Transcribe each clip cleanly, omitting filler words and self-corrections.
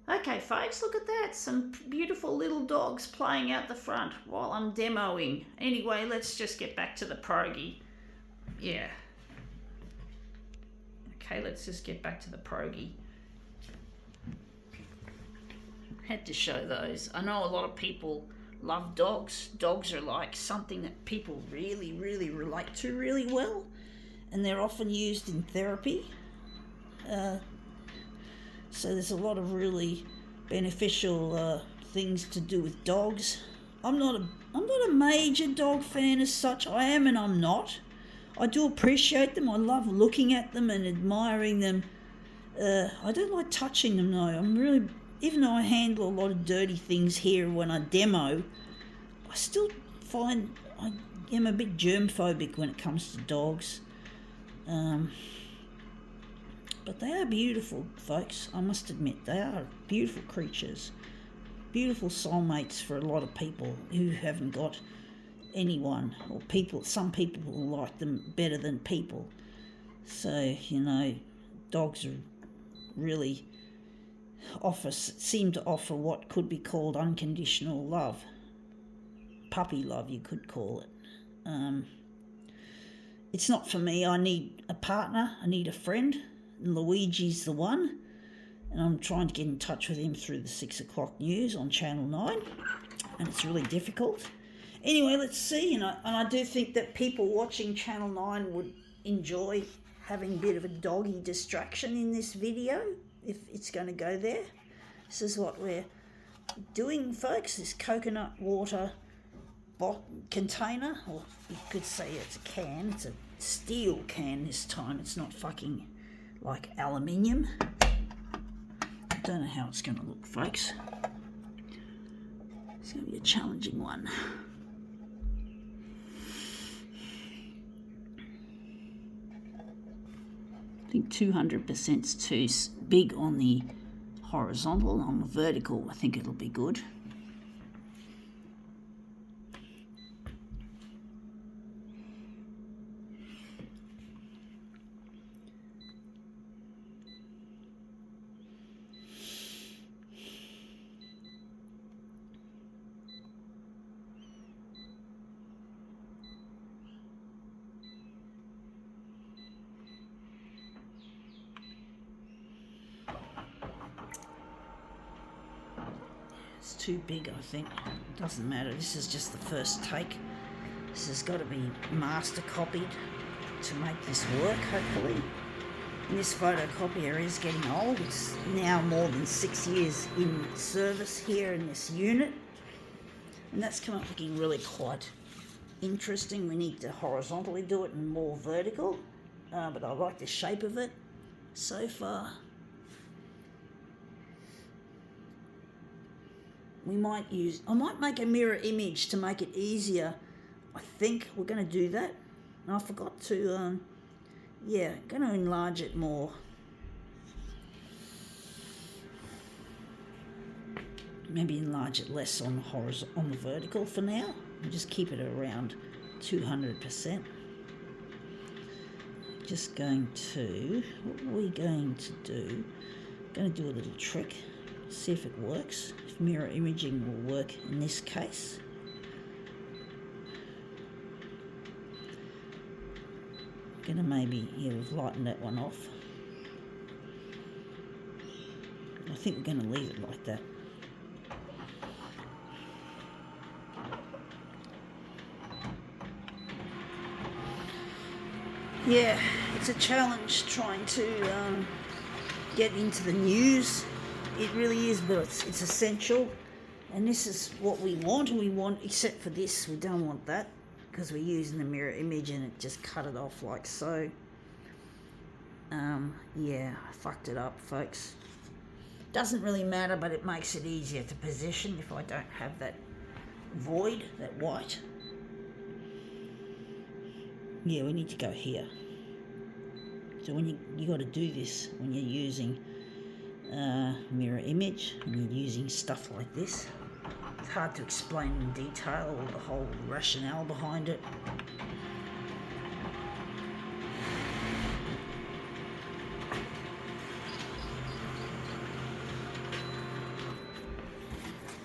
Okay, folks, look at that. Some beautiful little dogs playing out the front while I'm demoing. Anyway, let's just get back to the Progi. Yeah. Okay, let's just get back to the Progi. Had to show those. I know a lot of people love dogs. Dogs are like something that people really, really relate to really well, and they're often used in therapy. So there's a lot of really beneficial things to do with dogs. I'm not a major dog fan as such. I am and I'm not. I do appreciate them. I love looking at them and admiring them. I don't like touching them though. Even though I handle a lot of dirty things here when I demo, I still find I am a bit germ-phobic when it comes to dogs. But they are beautiful, folks. I must admit, they are beautiful creatures. Beautiful soulmates for a lot of people who haven't got anyone, or people. Some people will like them better than people. So, dogs are really seem to offer what could be called unconditional love. Puppy love, you could call it. It's not for me. I need a partner. I need a friend. And Luigi's the one. And I'm trying to get in touch with him through the 6 o'clock news on Channel 9. And it's really difficult. Anyway, let's see. And I do think that people watching Channel 9 would enjoy having a bit of a doggy distraction in this video, if it's going to go there. This is what we're doing, folks. This coconut water container, or you could say it's a can. It's a steel can this time. It's not fucking like aluminium. I don't know how it's going to look, folks. It's going to be a challenging one. I think 200% is too big on the horizontal. On the vertical, I think it'll be good. It's too big, I think. Doesn't matter. This is just the first take. This has got to be master copied to make this work, hopefully. And this photocopier is getting old. It's now more than 6 years in service here in this unit. And that's come up looking really quite interesting. We need to horizontally do it and more vertical. But I like the shape of it so far. I might make a mirror image to make it easier. I think we're going to do that. And I forgot to, going to enlarge it more. Maybe enlarge it less on the vertical for now. And just keep it around 200%. Just going to, what are we going to do? Going to do a little trick. See if it works, if mirror imaging will work in this case. Gonna maybe, we've lightened that one off. I think we're gonna leave it like that. Yeah, it's a challenge trying to get into the news. It really is, but it's essential. And this is what we want, except for this, we don't want that, because we're using the mirror image and it just cut it off like so. I fucked it up, folks. Doesn't really matter, but it makes it easier to position if I don't have that void, that white. Yeah, we need to go here. So when you got to do this when you're using mirror image and you're using stuff like this. It's hard to explain in detail the whole rationale behind it.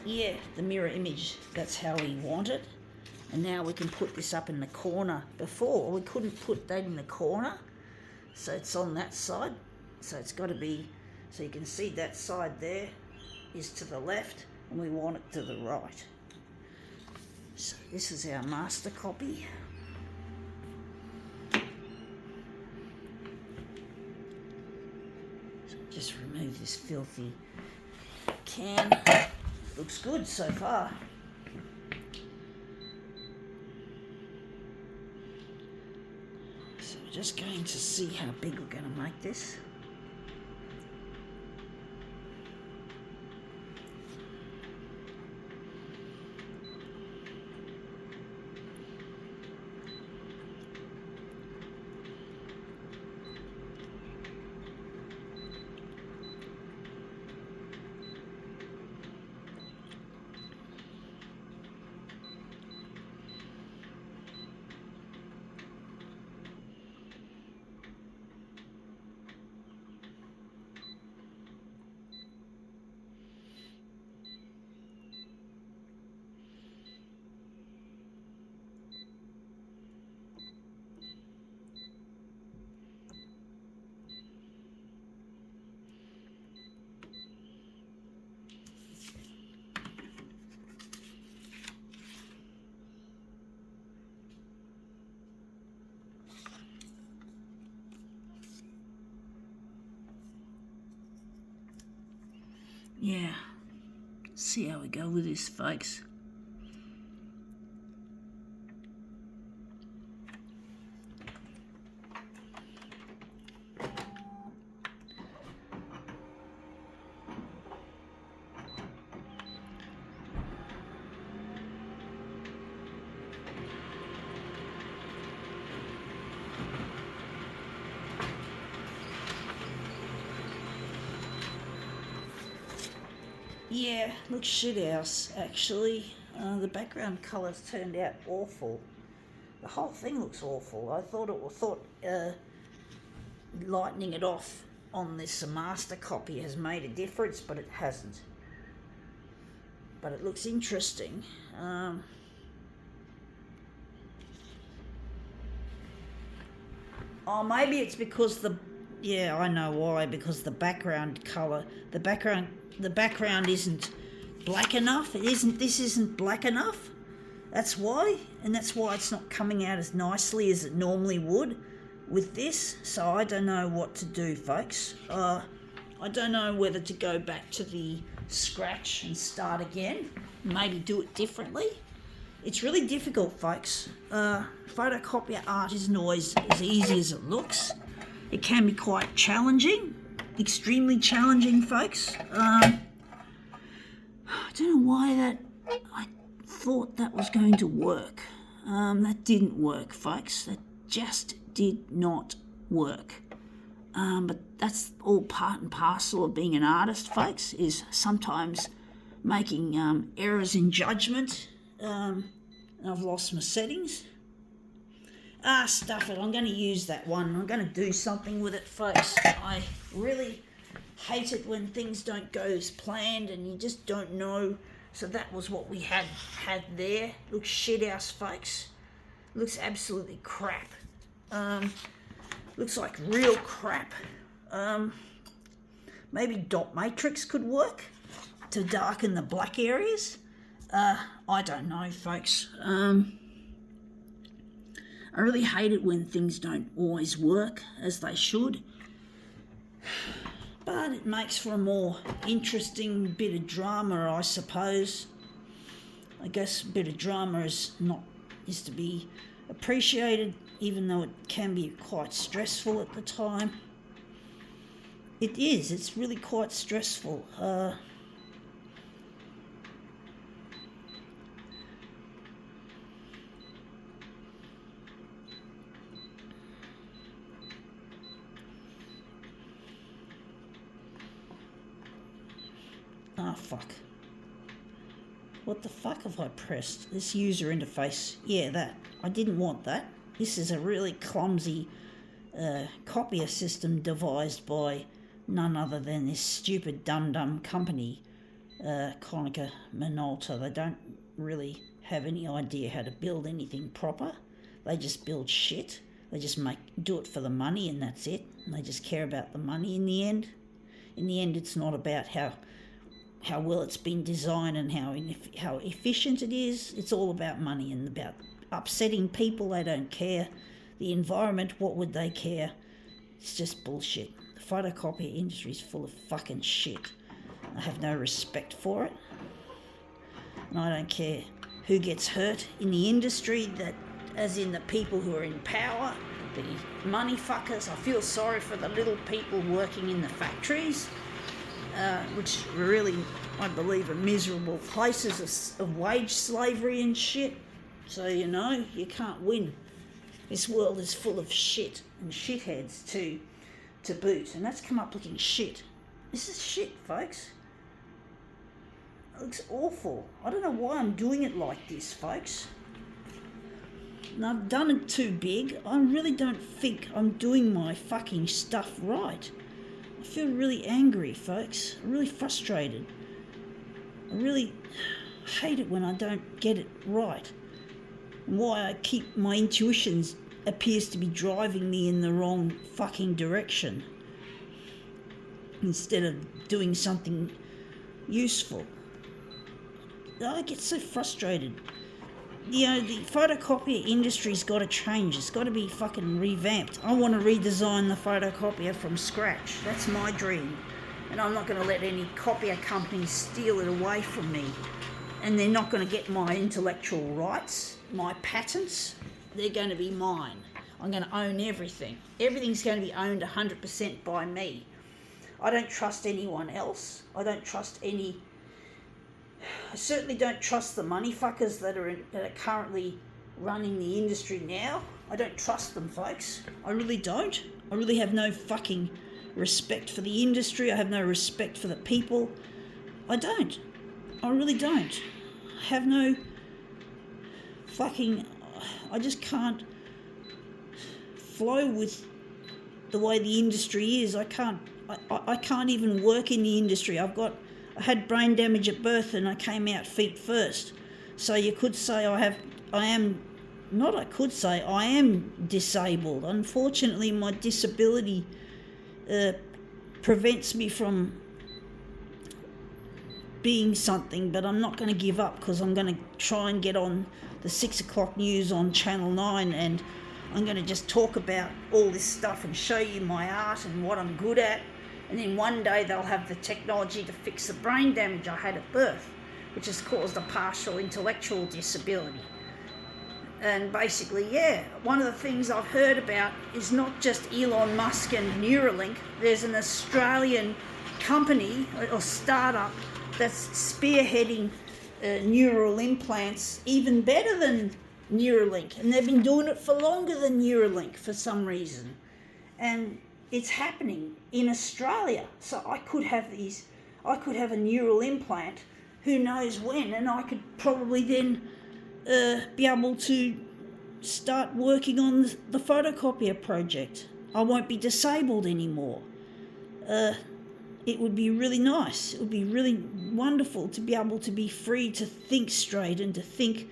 yeah, the mirror image, that's how we want it. And now we can put this up in the corner. Before, we couldn't put that in the corner, so it's on that side. So it's got to be, so you can see that side there is to the left, and we want it to the right. So this is our master copy. So just remove this filthy can. Looks good so far. So we're just going to see how big we're going to make this. Yeah, see how we go with this, folks. Yeah, looks shit house, actually. The background colours turned out awful. The whole thing looks awful. I thought lightening it off on this master copy has made a difference, but it hasn't. But it looks interesting. Oh, maybe it's because yeah, I know why. Because the background colour, the background isn't black enough. This isn't black enough. That's why, and that's why it's not coming out as nicely as it normally would with this. So I don't know what to do, folks. I don't know whether to go back to the scratch and start again. Maybe do it differently. It's really difficult, folks. Photocopier art isn't always as easy as it looks. It can be quite challenging, extremely challenging, folks. I don't know why I thought that was going to work. That didn't work, folks. That just did not work. But that's all part and parcel of being an artist, folks, is sometimes making errors in judgment. I've lost my settings. Stuff it. I'm going to use that one. I'm going to do something with it, folks. I really hate it when things don't go as planned and you just don't know. So that was what we had there. Looks shit house, folks. Looks absolutely crap. Looks like real crap. Maybe dot matrix could work to darken the black areas. I don't know, folks. I really hate it when things don't always work as they should. But it makes for a more interesting bit of drama, I suppose. I guess a bit of drama is to be appreciated, even though it can be quite stressful at the time. It is. It's really quite stressful. Fuck. What the fuck have I pressed? This user interface. Yeah, that. I didn't want that. This is a really clumsy copier system devised by none other than this stupid dum-dum company. Konica Minolta. They don't really have any idea how to build anything proper. They just build shit. They just do it for the money, and that's it. And they just care about the money in the end. In the end, it's not about how well it's been designed and how efficient it is. It's all about money and about upsetting people. They don't care. The environment, what would they care? It's just bullshit. The photocopier industry is full of fucking shit. I have no respect for it. And I don't care who gets hurt in the industry, that as in the people who are in power, the money fuckers. I feel sorry for the little people working in the factories, which really, I believe, are miserable places of wage slavery and shit. So, you can't win. This world is full of shit and shitheads to boot. And that's come up looking shit. This is shit, folks. It looks awful. I don't know why I'm doing it like this, folks. And I've done it too big. I really don't think I'm doing my fucking stuff right. I feel really angry, folks. I'm really frustrated. I really hate it when I don't get it right. And why I keep my intuitions appears to be driving me in the wrong fucking direction instead of doing something useful. I get so frustrated. The photocopier industry's got to change. It's got to be fucking revamped. I want to redesign the photocopier from scratch. That's my dream. And I'm not going to let any copier companies steal it away from me. And they're not going to get my intellectual rights, my patents. They're going to be mine. I'm going to own everything. Everything's going to be owned 100% by me. I don't trust anyone else. I certainly don't trust the money fuckers that are currently running the industry now. I don't trust them, folks. I really don't. I really have no fucking respect for the industry. I have no respect for the people. I don't. I really don't. I have no fucking... I just can't flow with the way the industry is. I can't even work in the industry. I had brain damage at birth and I came out feet first. So you could say I am disabled. Unfortunately, my disability prevents me from being something, but I'm not going to give up, because I'm going to try and get on the 6 o'clock news on Channel 9, and I'm going to just talk about all this stuff and show you my art and what I'm good at. And then one day they'll have the technology to fix the brain damage I had at birth, which has caused a partial intellectual disability. And basically, one of the things I've heard about is not just Elon Musk and Neuralink. There's an Australian company or startup that's spearheading neural implants even better than Neuralink. And they've been doing it for longer than Neuralink for some reason. And it's happening in Australia. So I could have a neural implant, who knows when, and I could probably then be able to start working on the photocopier project. I won't be disabled anymore. It would be really nice. It would be really wonderful to be able to be free to think straight and to think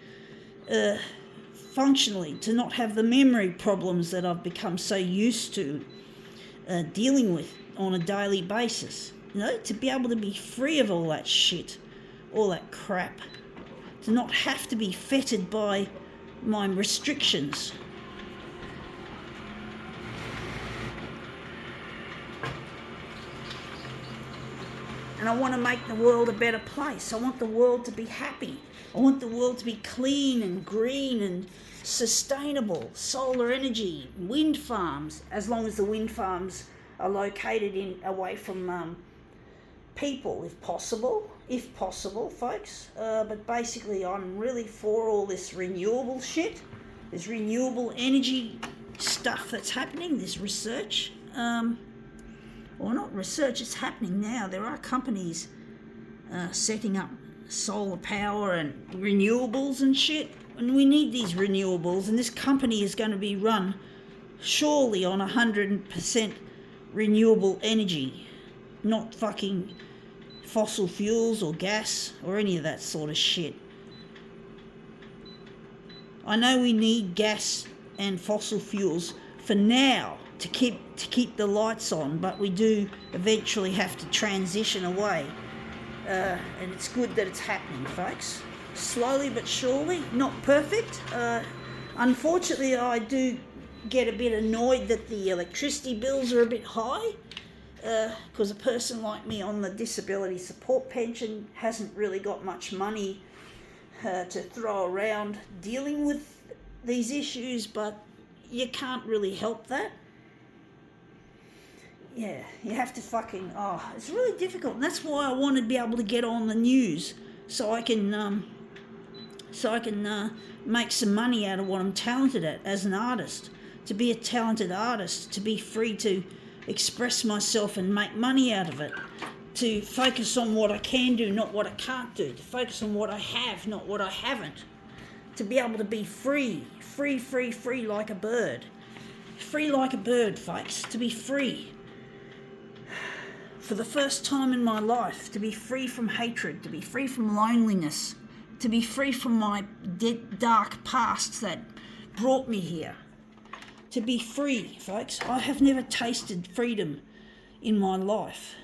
functionally, to not have the memory problems that I've become so used to dealing with on a daily basis. To be able to be free of all that shit, all that crap, to not have to be fettered by my restrictions. And I want to make the world a better place. I want the world to be happy. I want the world to be clean and green and sustainable. Solar energy, wind farms, as long as the wind farms are located away from people, if possible, folks. But basically, I'm really for all this renewable shit, this renewable energy stuff that's happening, this research. Or not research, it's happening now. There are companies setting up solar power and renewables and shit. And we need these renewables, and this company is going to be run surely on 100% renewable energy, not fucking fossil fuels or gas or any of that sort of shit. I know we need gas and fossil fuels for now to keep the lights on, but we do eventually have to transition away. And it's good that it's happening, folks. Slowly but surely, not perfect. Unfortunately, I do get a bit annoyed that the electricity bills are a bit high, because a person like me on the disability support pension hasn't really got much money to throw around dealing with these issues, but you can't really help that. Yeah, you have to it's really difficult. And that's why I want to be able to get on the news so I can make some money out of what I'm talented at as an artist. To be a talented artist, to be free to express myself and make money out of it. To focus on what I can do, not what I can't do. To focus on what I have, not what I haven't. To be able to be free like a bird. Free like a bird, folks. To be free. For the first time in my life, to be free from hatred, to be free from loneliness, to be free from my dark past that brought me here. To be free, folks. I have never tasted freedom in my life.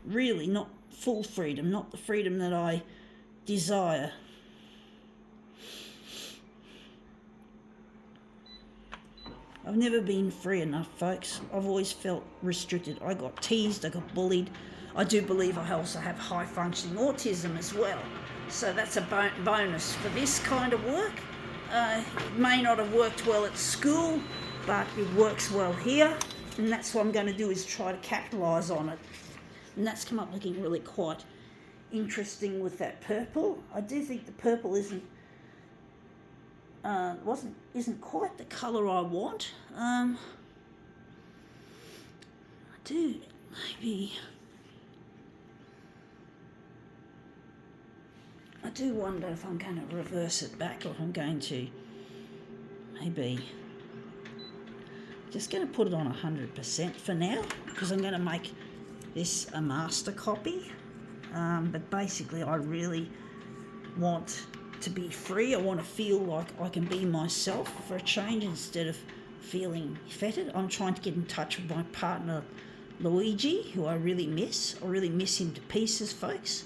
Really, not full freedom, not the freedom that I desire. I've never been free enough, folks. I've always felt restricted. I got teased, I got bullied. I do believe I also have high-functioning autism as well. So that's a bonus for this kind of work. It may not have worked well at school, but it works well here. And that's what I'm going to do, is try to capitalise on it. And that's come up looking really quite interesting with that purple. I do think the purple isn't quite the colour I want. I do wonder if I'm going to reverse it back, or if I'm going to maybe just going to put it on 100% for now, because I'm going to make this a master copy. But basically I really want to be free. I want to feel like I can be myself for a change instead of feeling fettered. I'm trying to get in touch with my partner Luigi, who I really miss. I really miss him to pieces, folks.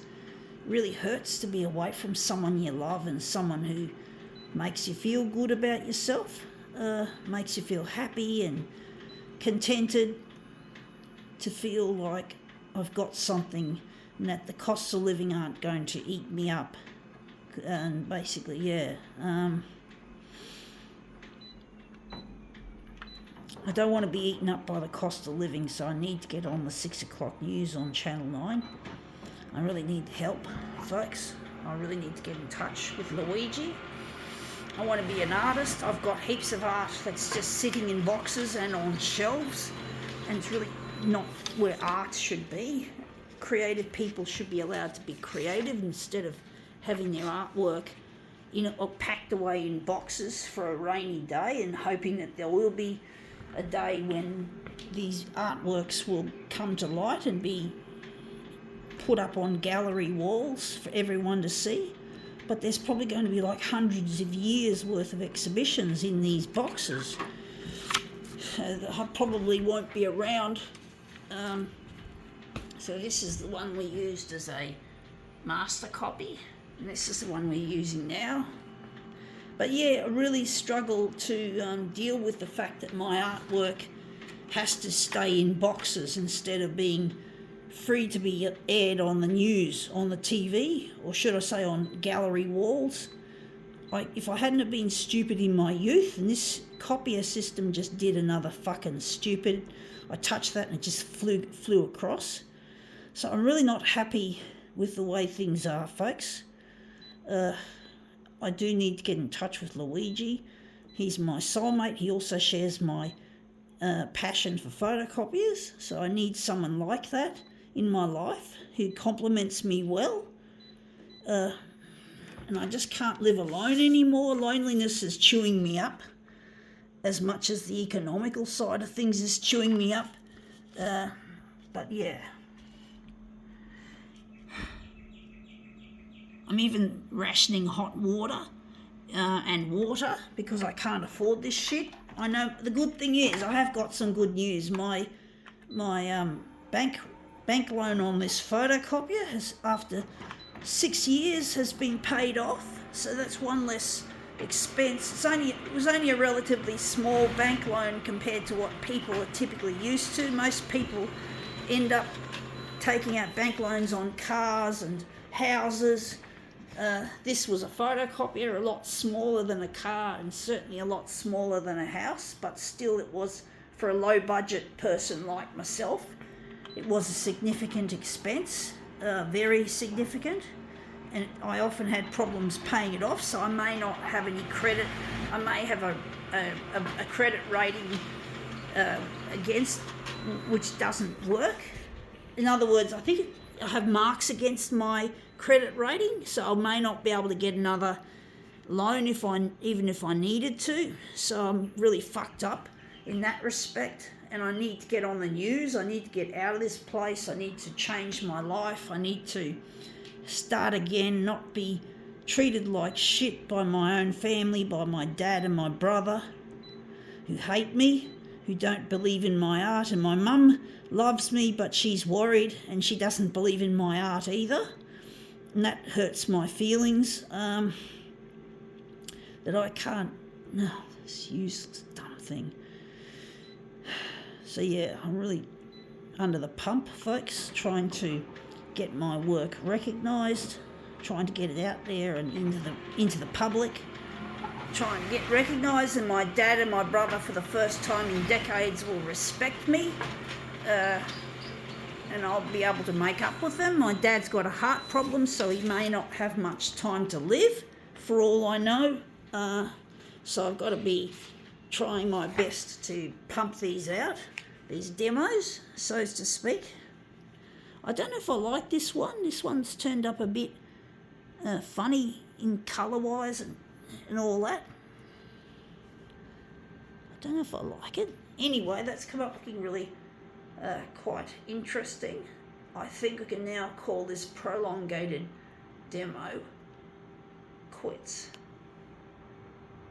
It really hurts to be away from someone you love and someone who makes you feel good about yourself, makes you feel happy and contented, to feel like I've got something and that the costs of living aren't going to eat me up. And basically, I don't want to be eaten up by the cost of living, so I need to get on the 6 o'clock news on Channel 9. I really need help, folks. I really need to get in touch with Luigi. I want to be an artist. I've got heaps of art that's just sitting in boxes and on shelves, and it's really not where art should be. Creative people should be allowed to be creative instead of having their artwork, packed away in boxes for a rainy day and hoping that there will be a day when these artworks will come to light and be put up on gallery walls for everyone to see. But there's probably going to be like hundreds of years worth of exhibitions in these boxes. I probably won't be around. So this is the one we used as a master copy. And this is the one we're using now. But yeah, I really struggle to deal with the fact that my artwork has to stay in boxes instead of being free to be aired on the news, on the TV, or should I say on gallery walls. Like, if I hadn't have been stupid in my youth, and this copier system just did another fucking stupid, I touched that and it just flew across. So I'm really not happy with the way things are, folks. I do need to get in touch with Luigi. He's my soulmate. He also shares my passion for photocopiers. So I need someone like that in my life who compliments me well. And I just can't live alone anymore. Loneliness is chewing me up as much as the economical side of things is chewing me up. But yeah. even rationing hot water and water because I can't afford this shit. I know the good thing is I have got some good news. My bank loan on this photocopier has, after 6 years, has been paid off. So that's one less expense. It was only a relatively small bank loan compared to what people are typically used to. Most people end up taking out bank loans on cars and houses. This was a photocopier, a lot smaller than a car and certainly a lot smaller than a house, but still it was, for a low budget person like myself, it was a significant expense, very significant, and I often had problems paying it off, so I may not have any credit. I may have a credit rating against, which doesn't work. In other words, I think I have marks against my credit rating, so I may not be able to get another loan even if I needed to. So I'm really fucked up in that respect, and I need to get on the news. I need to get out of this place. I need to change my life. I need to start again, not be treated like shit by my own family, by my dad and my brother, who hate me, who don't believe in my art, and my mum loves me, but she's worried and she doesn't believe in my art either, and that hurts my feelings, that I can't, no, this useless dumb thing. So yeah, I'm really under the pump, folks, trying to get my work recognised, trying to get it out there and into the public, try and get recognised, and my dad and my brother, for the first time in decades, will respect me, and I'll be able to make up with them. My dad's got a heart problem, so he may not have much time to live, for all I know, so I've got to be trying my best to pump these out, these demos, so to speak. I don't know if I like this one. This one's turned up a bit funny in colour-wise and all that. I don't know if I like it. Anyway, that's come up looking really quite interesting. I think we can now call this prolongated demo quits.